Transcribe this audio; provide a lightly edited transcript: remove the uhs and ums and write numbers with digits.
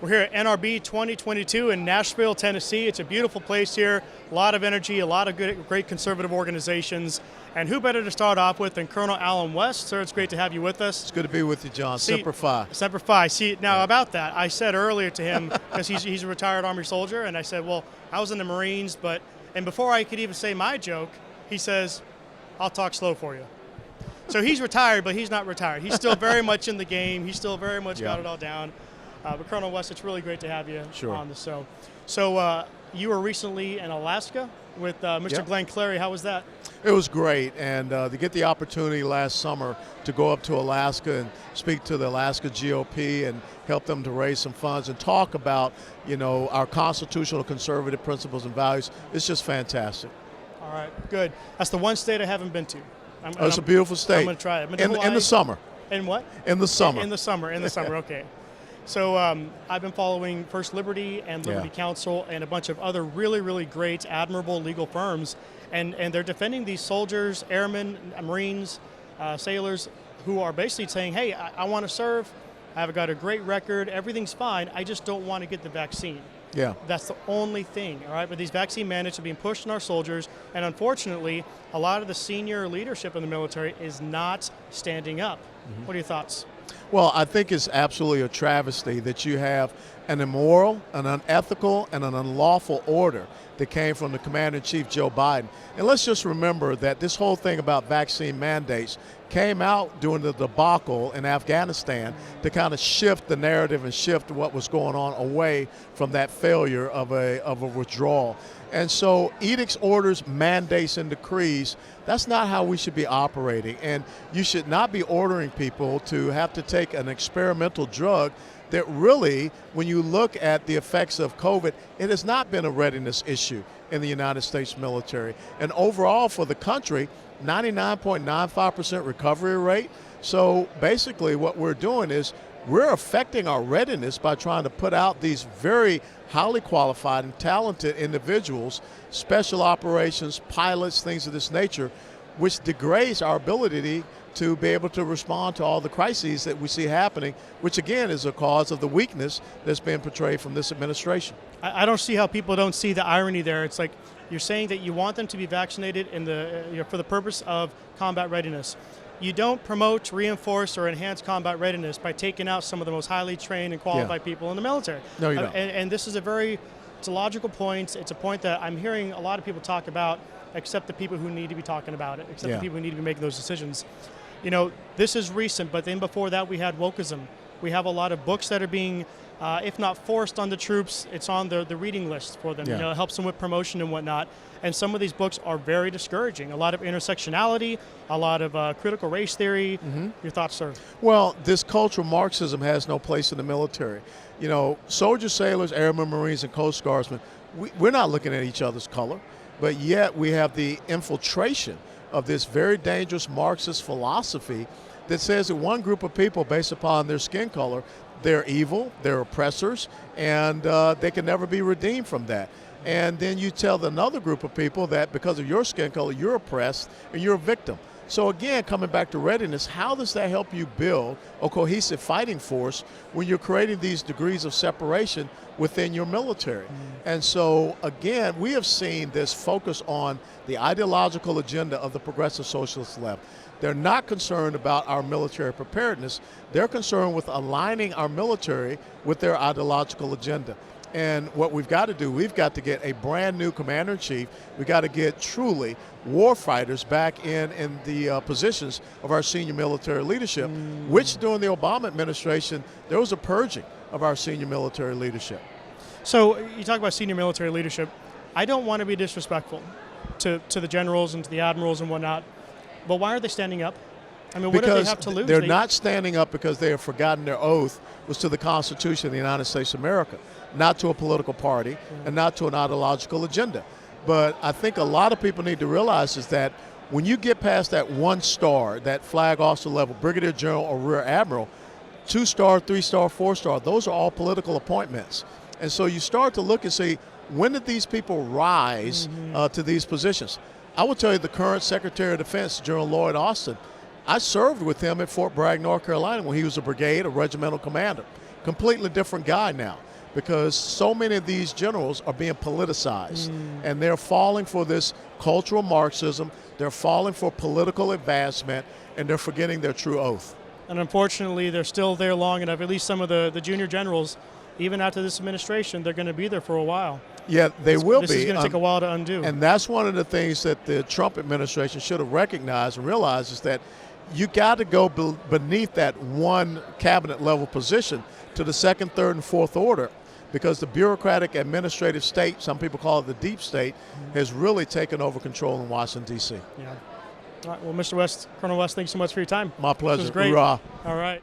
We're here at NRB 2022 in Nashville, Tennessee. It's a beautiful place here, a lot of energy, a lot of great conservative organizations. And who better to start off with than Colonel Alan West? Sir, it's great to have you with us. It's good to be with you, John. Semper Fi. Semper Fi. See, now about that, I said earlier to him, because he's a retired Army soldier, and I said, well, I was in the Marines, and before I could even say my joke, he says, I'll talk slow for you. So he's retired, but he's not retired. He's still very much in the game. He's still very much got it all down. But Colonel West, it's really great to have you on the show. So you were recently in Alaska with Mr. Glenn Clary. How was that? It was great, and to get the opportunity last summer to go up to Alaska and speak to the Alaska GOP and help them to raise some funds and talk about, our constitutional conservative principles and values, it's just fantastic. All right, good. That's the one state I haven't been to. It's a beautiful state. I'm going to try it. In the summer. In what? In the summer. In the summer, okay. So I've been following First Liberty and Liberty Counsel and a bunch of other really, really great, admirable legal firms, and they're defending these soldiers, airmen, Marines, sailors, who are basically saying, hey, I want to serve, I've got a great record, everything's fine, I just don't want to get the vaccine. Yeah. That's the only thing, all right? But these vaccine mandates are being pushed on our soldiers, and unfortunately, a lot of the senior leadership in the military is not standing up. Mm-hmm. What are your thoughts? Well, I think it's absolutely a travesty that you have an immoral, an unethical, and an unlawful order that came from the Commander-in-Chief, Joe Biden. And let's just remember that this whole thing about vaccine mandates came out during the debacle in Afghanistan to kind of shift the narrative and shift what was going on away from that failure of a withdrawal. And so edicts, orders, mandates, and decrees, that's not how we should be operating. And you should not be ordering people to have to take an experimental drug that really, when you look at the effects of COVID, it has not been a readiness issue in the United States military. And overall for the country, 99.95% recovery rate. So basically what we're doing is we're affecting our readiness by trying to put out these very highly qualified and talented individuals, special operations, pilots, things of this nature, which degrades our ability to be able to respond to all the crises that we see happening, which again is a cause of the weakness that's been portrayed from this administration. I don't see how people don't see the irony there. It's like you're saying that you want them to be vaccinated for the purpose of combat readiness. You don't promote, reinforce, or enhance combat readiness by taking out some of the most highly trained and qualified people in the military. No, you don't. And this is it's a logical point. It's a point that I'm hearing a lot of people talk about, except the people who need to be talking about it, except the people who need to be making those decisions. This is recent, but then before that we had wokeism. We have a lot of books that are being, if not forced on the troops, it's on the reading list for them. It helps them with promotion and whatnot. And some of these books are very discouraging. A lot of intersectionality, a lot of critical race theory. Mm-hmm. Your thoughts, sir? Well, this cultural Marxism has no place in the military. Soldiers, sailors, airmen, Marines, and Coast Guardsmen, we're not looking at each other's color, but yet we have the infiltration of this very dangerous Marxist philosophy that says that one group of people, based upon their skin color, they're evil, they're oppressors, and they can never be redeemed from that. And then you tell another group of people that because of your skin color, you're oppressed and you're a victim. So again, coming back to readiness, how does that help you build a cohesive fighting force when you're creating these degrees of separation within your military? And so again, we have seen this focus on the ideological agenda of the progressive socialist left. They're not concerned about our military preparedness. They're concerned with aligning our military with their ideological agenda. And what we've got to do, we've got to get a brand new commander-in-chief. We've got to get truly war fighters back in the positions of our senior military leadership, which during the Obama administration, there was a purging of our senior military leadership. So you talk about senior military leadership. I don't want to be disrespectful to the generals and to the admirals and whatnot, but why are they standing up? I mean, what do they have to lose? They're not standing up because they have forgotten their oath was to the Constitution of the United States of America, not to a political party and not to an ideological agenda. But I think a lot of people need to realize is that when you get past that 1 star, that flag officer level, brigadier general or rear admiral, 2-star, 3-star, 4-star, those are all political appointments. And so you start to look and see, when did these people rise to these positions? I will tell you the current Secretary of Defense, General Lloyd Austin, I served with him at Fort Bragg, North Carolina when he was a brigade, a regimental commander. Completely different guy now. because so many of these generals are being politicized, and they're falling for this cultural Marxism, they're falling for political advancement, and they're forgetting their true oath. And unfortunately, they're still there long enough. At least some of the junior generals, even after this administration, they're going to be there for a while. Yeah, they will be. This is going to take a while to undo. And that's one of the things that the Trump administration should have recognized and realized is that you got to go beneath that one cabinet level position to the second, third, and fourth order, because the bureaucratic administrative state, some people call it the deep state, has really taken over control in Washington, D.C. Yeah. All right. Well, Mr. West, Colonel West, thanks so much for your time. My pleasure. This was great. Hoorah. All right.